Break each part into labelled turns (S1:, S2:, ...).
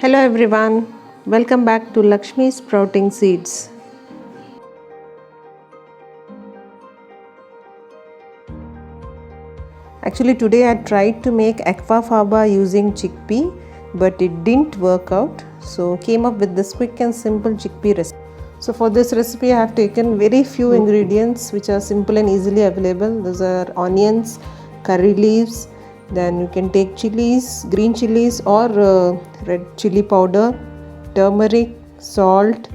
S1: Hello everyone, welcome back to Lakshmi Sprouting Seeds. Actually today I tried to make aquafaba using chickpea, but it didn't work out, so came up with this quick and simple chickpea recipe. So for this recipe I have taken very few ingredients which are simple and easily available. Those are onions, curry leaves, then you can take chilies, green chilies or red chili powder, turmeric, salt,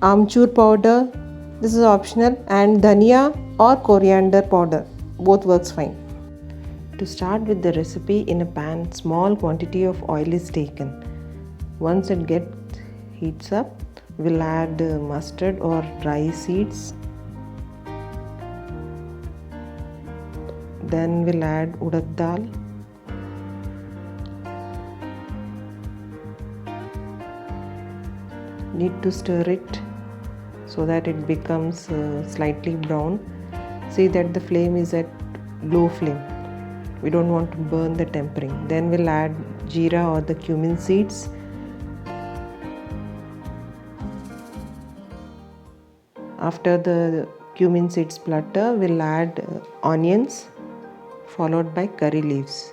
S1: amchur powder, this is optional, and dhania or coriander powder, both works fine. To start with the recipe, in a pan small quantity of oil is taken. Once it gets heats up, we'll add mustard or rye seeds, then we'll add urad dal, need to stir it so that it becomes slightly brown. See that the flame is at low flame, we don't want to burn the tempering. Then we'll add jeera or the cumin seeds, after the cumin seeds splutter we'll add onions followed by curry leaves.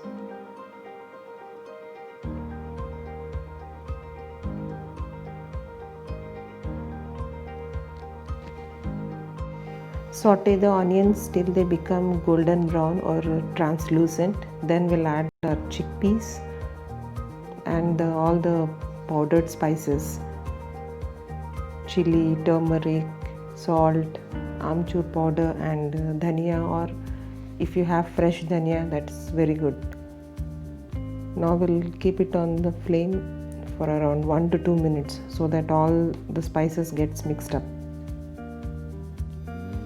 S1: Saute the onions till they become golden brown or translucent. Then we'll add our chickpeas and all the powdered spices, chili, turmeric, salt, amchur powder and dhania, or if you have fresh dhania, that's very good. Now we'll keep it on the flame for around 1 to 2 minutes so that all the spices gets mixed up.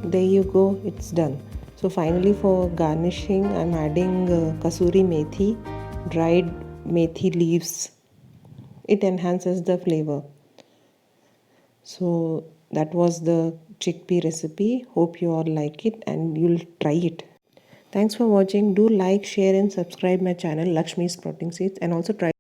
S1: There you go, it's done. So finally for garnishing I'm adding kasuri methi, dried methi leaves. It enhances the flavor. So that was the chickpea recipe. Hope you all like it and you'll try it. Thanks for watching. Do like, share and subscribe my channel Lakshmi Sprouting Seeds, and also try